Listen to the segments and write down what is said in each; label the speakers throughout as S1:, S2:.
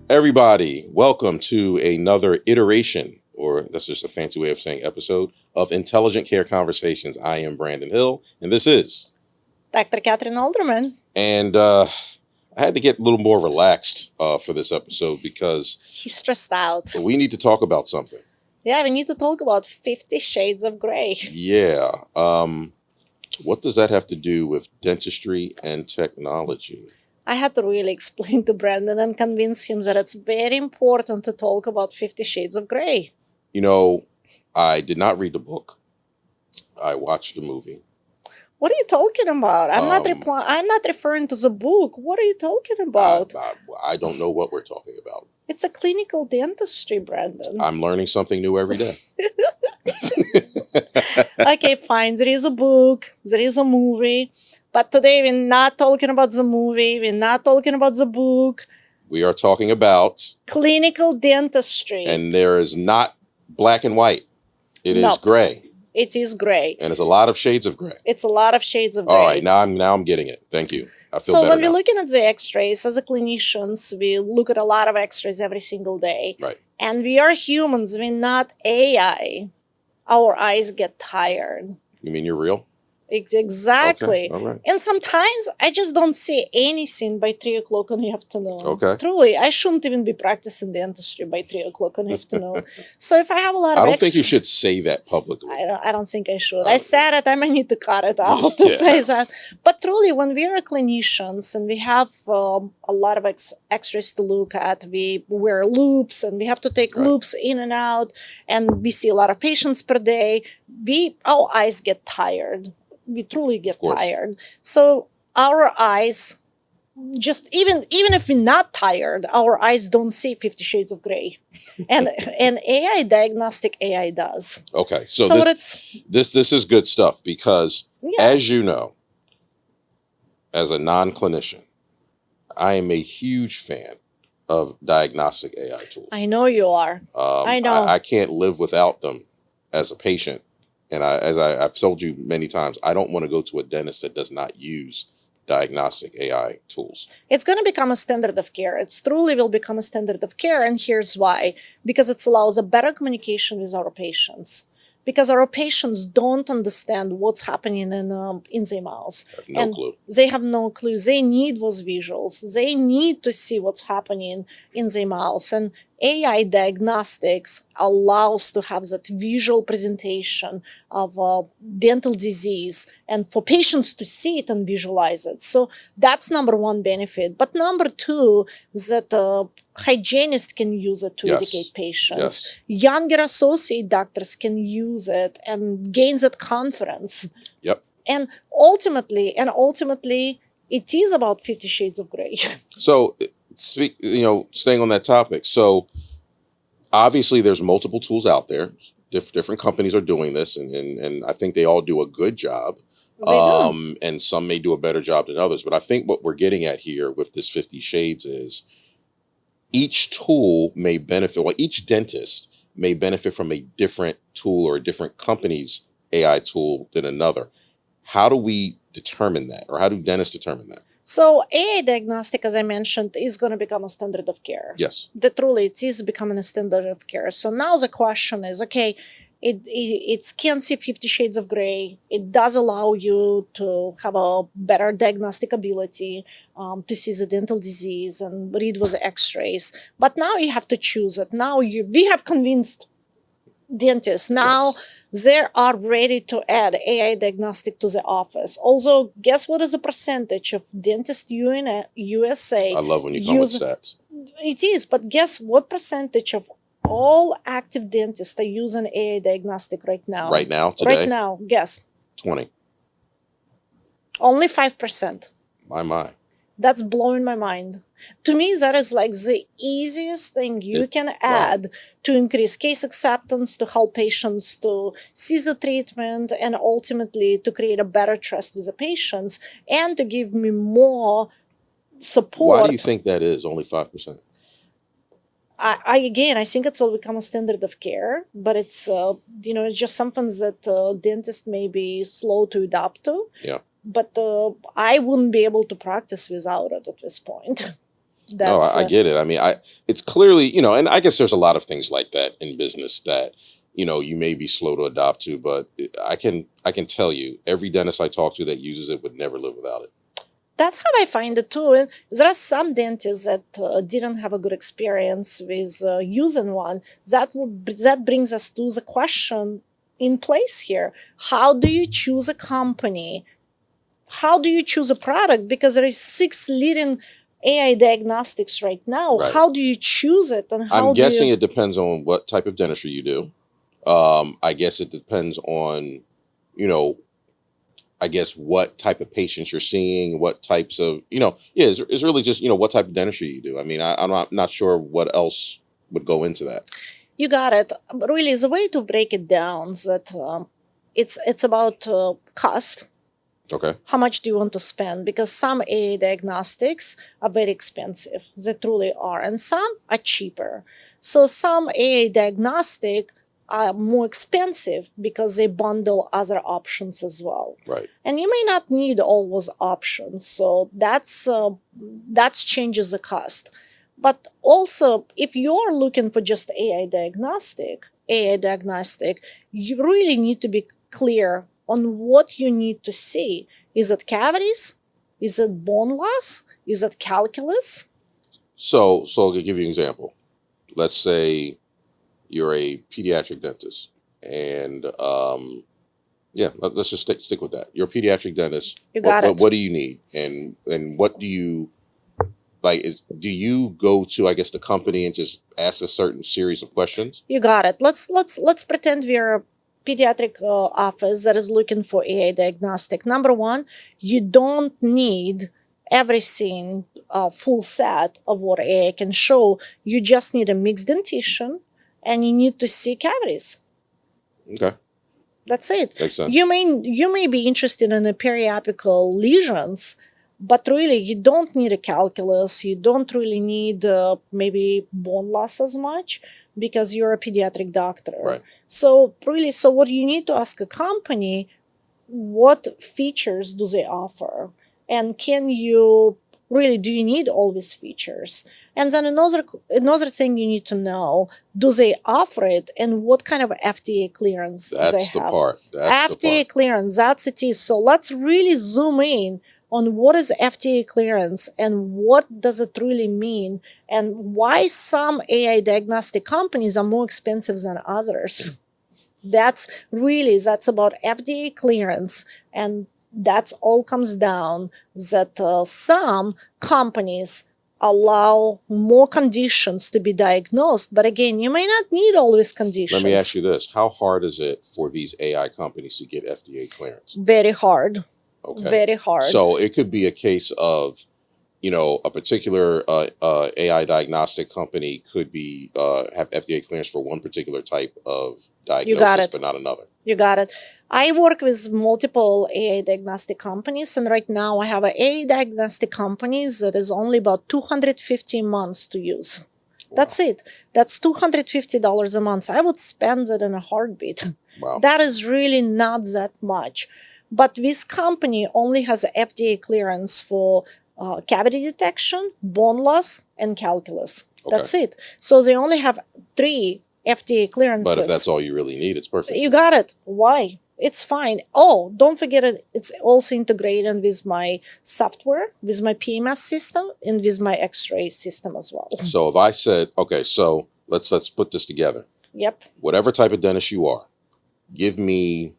S1: Everybody, welcome to another iteration, or that's just a fancy way of saying episode, of Intelligent Care Conversations. I am Branden Hill, and this is
S2: Dr. Kathryn Alderman.
S1: And I had to get a little more relaxed for this episode because
S2: He's stressed out.
S1: we need to talk about something.
S2: Yeah, we need to talk about 50 Shades of Grey.
S1: Yeah. What does that have to do with dentistry and technology?
S2: I had to really explain to Branden and convince him that it's very important to talk about 50 Shades of Grey.
S1: You know, I did not read the book. I watched the movie.
S2: What are you talking about? I'm not referring to the book. What are you talking about?
S1: I don't know what we're talking about.
S2: It's a clinical dentistry, Branden.
S1: I'm learning something new every day.
S2: Okay, fine. There is a book. There is a movie. But today we're not talking about the movie. We're not talking about the book.
S1: We are talking about
S2: clinical dentistry.
S1: And there is not black and white. It is gray.
S2: It is gray.
S1: And it's a lot of shades of gray.
S2: It's a lot of shades of gray.
S1: All right, now I'm getting it. Thank you. I feel
S2: so
S1: better
S2: when
S1: now.
S2: we're looking at the x-rays, as a clinicians, we look at a lot of x-rays every single day.
S1: Right.
S2: And we are humans. We're not AI. Our eyes get tired.
S1: You mean you're real?
S2: Exactly.
S1: Okay. All right.
S2: And sometimes I just don't see anything by 3 o'clock in the afternoon.
S1: Okay.
S2: Truly, I shouldn't even be practicing dentistry by 3 o'clock in the afternoon. So if I have a lot of
S1: I don't think you should say that publicly.
S2: I don't think I should. I said it. I might need to cut it out to say that. But truly, when we are clinicians and we have a lot of x-rays to look at, we wear loops and we have to take loops in and out, and we see a lot of patients per day, our eyes get tired. We truly get tired. So our eyes, just even if we're not tired, our eyes don't see 50 Shades of Grey. And AI, diagnostic AI does.
S1: Okay. So this is good stuff because, as you know, as a non-clinician, I am a huge fan of diagnostic AI tools.
S2: I know you are. I know.
S1: I can't live without them as a patient. And as I've told you many times, I don't want to go to a dentist that does not use diagnostic AI tools.
S2: It's going to become a standard of care. It truly will become a standard of care. And here's why. Because it allows a better communication with our patients. Because our patients don't understand what's happening in their mouths.
S1: I have no clue.
S2: They have no clue. They need those visuals. They need to see what's happening in their mouths. And AI diagnostics allows to have that visual presentation of dental disease and for patients to see it and visualize it. So that's number one benefit. But number two, that hygienists can use it to educate patients. Younger associate doctors can use it and gain that confidence.
S1: Yep.
S2: And ultimately, it is about 50 Shades of Grey.
S1: So, staying on that topic. So, obviously, there's multiple tools out there. Different companies are doing this, and I think they all do a good job. And some may do a better job than others. But I think what we're getting at here with this 50 Shades is each tool may benefit, well, each dentist may benefit from a different tool or a different company's AI tool than another. How do we determine that, or how do dentists determine that?
S2: So AI diagnostic, as I mentioned, is going to become a standard of care.
S1: Yes.
S2: Truly, it is becoming a standard of care. So now the question is, okay, it can see 50 Shades of Grey. It does allow you to have a better diagnostic ability, to see the dental disease and read with the x-rays. But now you have to choose it. Now we have convinced dentists. Now they are ready to add AI diagnostic to the office. Also, guess what is the percentage of dentists in USA?
S1: I love when you come with stats.
S2: It is, but guess what percentage of all active dentists are using AI diagnostic right now?
S1: Right now, today?
S2: Right now, guess.
S1: 20.
S2: Only 5%.
S1: My.
S2: That's blowing my mind. To me, that is like the easiest thing you can add to increase case acceptance, to help patients to see the treatment, and ultimately to create a better trust with the patients and to give me more support.
S1: Why do you think that is only 5%?
S2: I think it's all become a standard of care, but it's it's just something that dentists may be slow to adapt to.
S1: Yeah.
S2: But I wouldn't be able to practice without it at this point.
S1: No,
S2: That's
S1: I get it. I mean, it's clearly, and I guess there's a lot of things like that in business that, you may be slow to adopt to, but I can tell you, every dentist I talk to that uses it would never live without it.
S2: that's how I find it too. And there are some dentists that didn't have a good experience with using one. That brings us to the question in place here: how do you choose a company? How do you choose a product? Because there is 6 leading AI diagnostics right now.
S1: Right.
S2: How do you choose it, and how
S1: I'm
S2: do
S1: guessing
S2: you?
S1: it depends on what type of dentistry you do. I guess it depends on, you know, I guess what type of patients you're seeing, what types of, it's really just, what type of dentistry you do. I mean, I'm not sure what else would go into that.
S2: You got it. But really, the way to break it down is that it's about cost.
S1: Okay.
S2: How much do you want to spend? Because some AI diagnostics are very expensive. They truly are. And some are cheaper. So some AI diagnostic are more expensive because they bundle other options as well.
S1: Right.
S2: And you may not need all those options. So that changes the cost. But also, if you're looking for just AI diagnostic, you really need to be clear on what you need to see. Is it cavities? Is it bone loss? Is it calculus?
S1: So to give you an example, let's say you're a pediatric dentist, and let's just stick with that. You're a pediatric dentist.
S2: You got it.
S1: What do you need, and what do you like? Do you go to, I guess, the company and just ask a certain series of questions?
S2: You got it. Let's pretend we're a pediatric office that is looking for AI diagnostic. Number one, you don't need everything full set of what AI can show. You just need a mixed dentition, and you need to see cavities.
S1: Okay.
S2: That's it.
S1: Makes sense.
S2: You may be interested in the periapical lesions, but really you don't need a calculus. You don't really need maybe bone loss as much because you're a pediatric doctor.
S1: Right.
S2: So what you need to ask a company, what features do they offer? And do you need all these features? And then another thing you need to know, do they offer it, and what kind of FDA clearance
S1: That's
S2: they
S1: the
S2: have?
S1: part. That's the
S2: FDA
S1: part.
S2: clearance, that's it is. So let's really zoom in on what is FDA clearance and what does it really mean, and why some AI diagnostic companies are more expensive than others. That's about FDA clearance, and that's all comes down that some companies allow more conditions to be diagnosed, but again, you may not need all these conditions.
S1: Let me ask you this: how hard is it for these AI companies to get FDA clearance?
S2: Very hard.
S1: Okay.
S2: Very hard.
S1: So it could be a case of, a particular AI diagnostic company could be have FDA clearance for one particular type of diagnosis, but not another.
S2: You got it. I work with multiple AI diagnostic companies, and right now I have an AI diagnostic companies that is only about 250 months to use. Wow. That's it. That's $250 a month. I would spend it in a heartbeat.
S1: Wow.
S2: That is really not that much. But this company only has FDA clearance for cavity detection, bone loss, and calculus. Okay. That's it. So they only have 3 FDA clearances.
S1: But if that's all you really need, it's perfect.
S2: You got it. Why? It's fine. Oh, don't forget it. It's also integrated with my software, with my PMS system, and with my X-ray system as well.
S1: So if I said, okay, so let's put this together.
S2: Yep.
S1: Whatever type of dentist you are, give me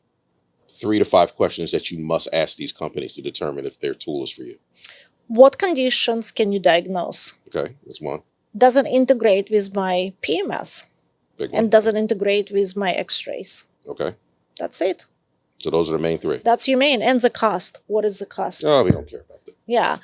S1: 3 to 5 questions that you must ask these companies to determine if their tool is for you.
S2: What conditions can you diagnose?
S1: Okay, that's one.
S2: Does it integrate with my PMS?
S1: Big one.
S2: And does it integrate with my X-rays?
S1: Okay.
S2: That's it.
S1: So those are the main 3.
S2: That's your main. And the cost. What is the cost?
S1: Oh, we don't care about that.
S2: Yeah.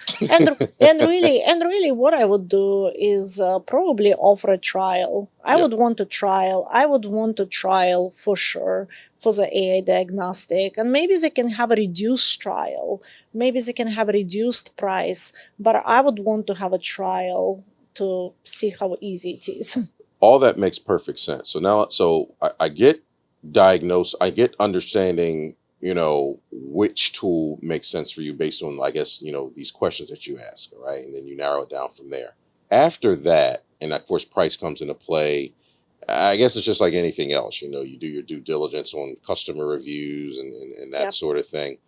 S2: And really what I would do is probably offer a trial. I would want a trial. I would want a trial for sure for the AI diagnostic. And maybe they can have a reduced trial. Maybe they can have a reduced price. But I would want to have a trial to see how easy it is.
S1: All that makes perfect sense. So I get I get understanding, which tool makes sense for you based on, I guess, these questions that you ask, right? And then you narrow it down from there. After that, and of course, price comes into play. I guess it's just like anything else. You know, you do your due diligence on customer reviews and that
S2: Yep.
S1: sort of thing.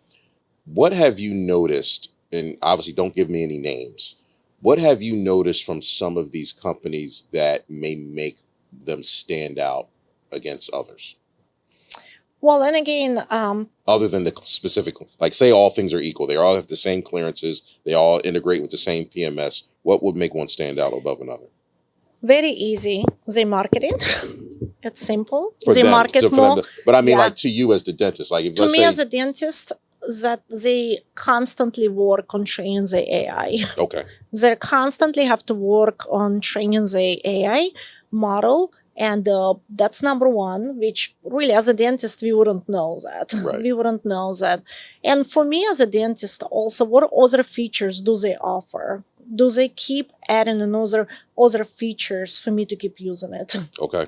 S1: What have you noticed? And obviously, don't give me any names. What have you noticed from some of these companies that may make them stand out against others?
S2: Well, and again,
S1: Other than the specific, like say all things are equal, they all have the same clearances, they all integrate with the same PMS. What would make one stand out above another?
S2: very easy. They market it. It's simple.
S1: For
S2: They
S1: them,
S2: market
S1: for them
S2: more.
S1: but I mean,
S2: Yeah.
S1: like to you as the dentist, like if
S2: To
S1: let's
S2: me
S1: say,
S2: as a dentist, that they constantly work on training the AI.
S1: okay,
S2: They constantly have to work on training the AI model. And that's number one, which really as a dentist, we wouldn't know that.
S1: Right.
S2: We wouldn't know that. And for me as a dentist also, what other features do they offer? Do they keep adding other features for me to keep using it?
S1: okay,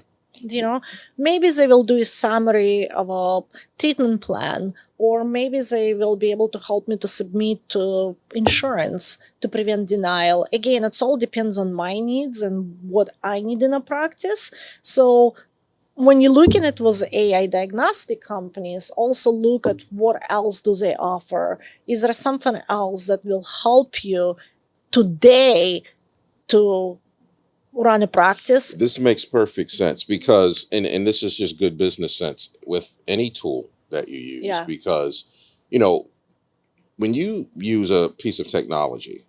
S2: You know, maybe they will do a summary of a treatment plan, or maybe they will be able to help me to submit to insurance to prevent denial. Again, it's all depends on my needs and what I need in a practice. So when you're looking at with AI diagnostic companies, also look at what else do they offer. Is there something else that will help you today to run a practice?
S1: this makes perfect sense because, and this is just good business sense with any tool that you use,
S2: Yeah.
S1: because, you know, when you use a piece of technology,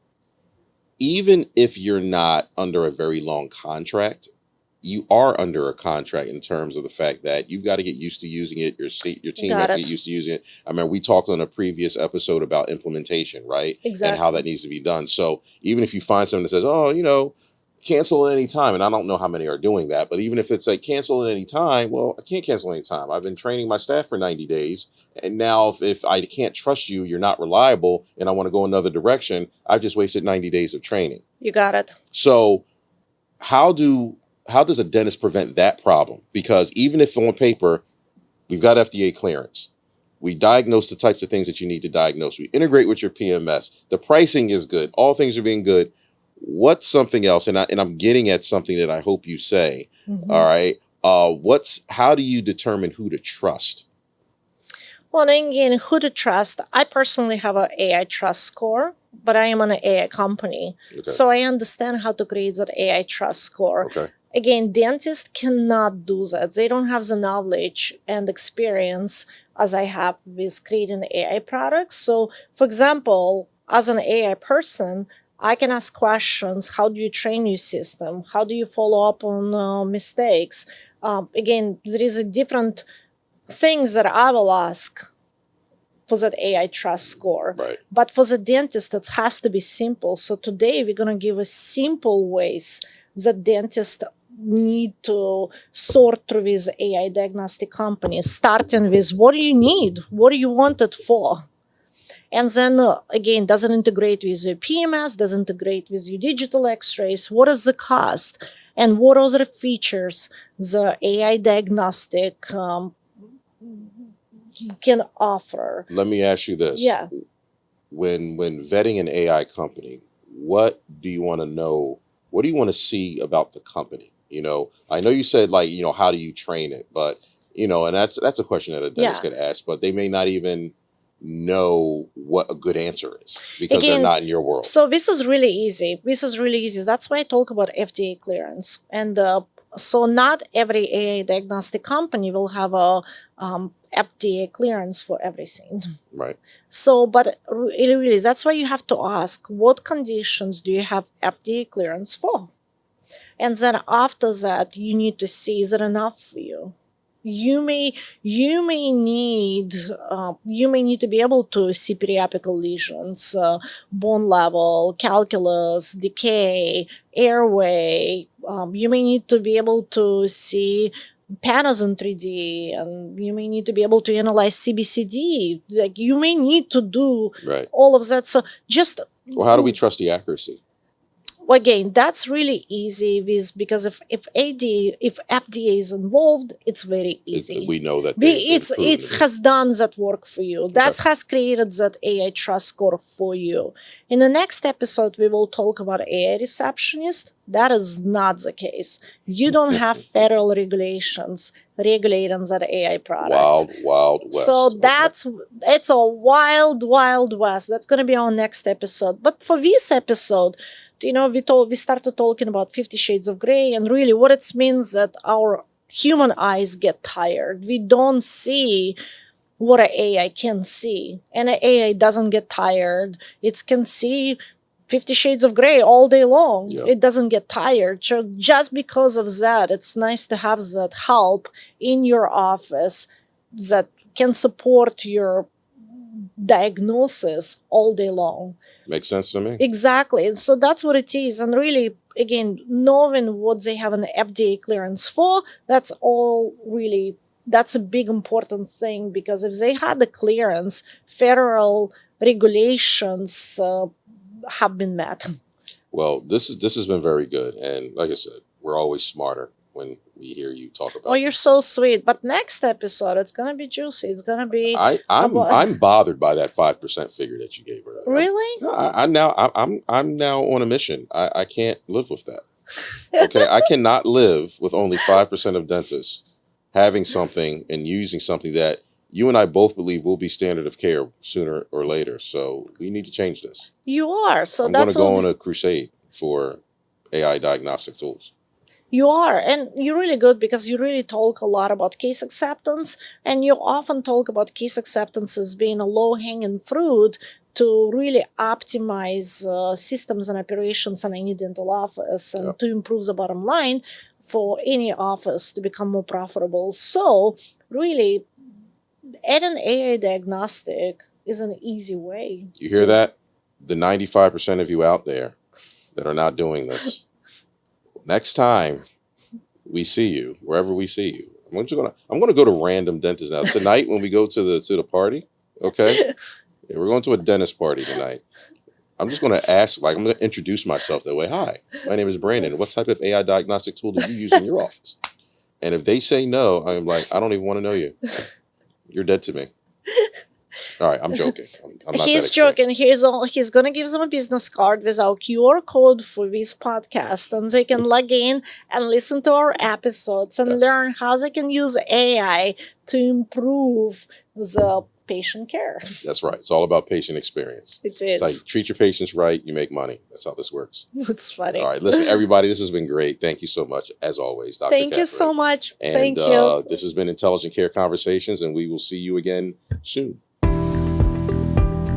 S1: even if you're not under a very long contract, you are under a contract in terms of the fact that you've got to get used to using it. Your team
S2: Got
S1: has to
S2: it.
S1: get used to using it. I mean, we talked on a previous episode about implementation, right?
S2: Exactly.
S1: And how that needs to be done. So even if you find someone that says, oh, you know, cancel at any time, and I don't know how many are doing that, but even if it's like cancel at any time, well, I can't cancel any time. I've been training my staff for 90 days. And now if I can't trust you, you're not reliable, and I want to go another direction, I've just wasted 90 days of training.
S2: You got it.
S1: So how does a dentist prevent that problem? Because even if on paper, we've got FDA clearance, we diagnose the types of things that you need to diagnose, we integrate with your PMS, the pricing is good, all things are being good. What's something else? And I'm getting at something that I hope you say.
S2: Mhm.
S1: All right. How do you determine who to trust?
S2: Well, again, who to trust? I personally have an AI trust score, but I am an AI company.
S1: Okay.
S2: So I understand how to create that AI trust score.
S1: Okay.
S2: Again, dentists cannot do that. They don't have the knowledge and experience as I have with creating AI products. So, for example, as an AI person, I can ask questions. How do you train your system? How do you follow up on mistakes? Again, there is a different things that I will ask for that AI trust score.
S1: Right.
S2: But for the dentist, it has to be simple. So today we're going to give a simple ways that dentists need to sort through with AI diagnostic companies, starting with what do you need? What do you want it for? And then again, does it integrate with your PMS? Does it integrate with your digital x-rays? What is the cost? And what other features the AI diagnostic can offer?
S1: Let me ask you this.
S2: Yeah.
S1: When vetting an AI company, what do you want to know? What do you want to see about the company? You know, I know you said like, you know, how do you train it? But, you know, and that's a question that a dentist could ask, but they may not even know what a good answer is because they're not in your world.
S2: So this is really easy. That's why I talk about FDA clearance. And so not every AI diagnostic company will have a FDA clearance for everything.
S1: Right.
S2: So, but really, that's why you have to ask, what conditions do you have FDA clearance for? And then after that, you need to see, is it enough for you? You may need to be able to see periapical lesions, bone level, calculus, decay, airway. You may need to be able to see panels in 3D, and you may need to be able to analyze CBCD. Like you may need to do
S1: Right.
S2: all of that. So just
S1: well, how do we trust the accuracy?
S2: Again, that's really easy because if FDA is involved, it's very easy.
S1: We know that
S2: It has done that work for you. That has created that AI trust score for you. In the next episode, we will talk about AI receptionist. That is not the case. You don't have federal regulations regulating that AI product.
S1: Wild west.
S2: So it's a wild west. That's going to be our next episode. But for this episode, we started talking about 50 Shades of Grey, and really what it means that our human eyes get tired. We don't see what an AI can see, and an AI doesn't get tired. It can see 50 Shades of Grey all day long. Yep. It doesn't get tired. So just because of that, it's nice to have that help in your office that can support your diagnosis all day long.
S1: Makes sense to me.
S2: Exactly. And so that's what it is. And really, again, knowing what they have an FDA clearance for, that's a big important thing, because if they had the clearance, federal regulations have been met.
S1: Well, this has been very good. And like I said, we're always smarter when we hear you talk about.
S2: Oh, you're so sweet. But next episode, it's gonna be juicy. It's gonna be.
S1: I'm bothered by that 5% figure that you gave her.
S2: Really?
S1: I'm now on a mission. I can't live with that. Okay, I cannot live with only 5% of dentists having something and using something that you and I both believe will be standard of care sooner or later. So we need to change this.
S2: You are. So
S1: I'm going to go on a crusade for AI diagnostic tools.
S2: You are, and you're really good because you really talk a lot about case acceptance, and you often talk about case acceptance as being a low-hanging fruit to really optimize systems and operations in any dental office and to improve the bottom line for any office to become more profitable. So really, adding AI diagnostic is an easy way.
S1: You hear that? The 95% of you out there that are not doing this. Next time we see you, wherever we see you, I'm gonna go to random dentists now. Tonight when we go to the party, okay? Yeah, we're going to a dentist party tonight. I'm just gonna ask, I'm gonna introduce myself that way. Hi, my name is Branden. What type of AI diagnostic tool do you use in your office? And if they say no, I'm like, I don't even want to know you. You're dead to me. All right, I'm joking. I'm not
S2: He's joking. He's going to give them a business card with our QR code for this podcast, and they can log in and listen to our episodes and learn how they can use AI to improve the patient care.
S1: That's right. It's all about patient experience.
S2: It is.
S1: It's like, treat your patients right, you make money. That's how this works.
S2: It's funny.
S1: All right, listen, everybody, this has been great. Thank you so much, as always, Dr.
S2: Thank
S1: Kathryn.
S2: you so much.
S1: And,
S2: Thank you.
S1: This has been Intelligent Care Conversations, and we will see you again soon.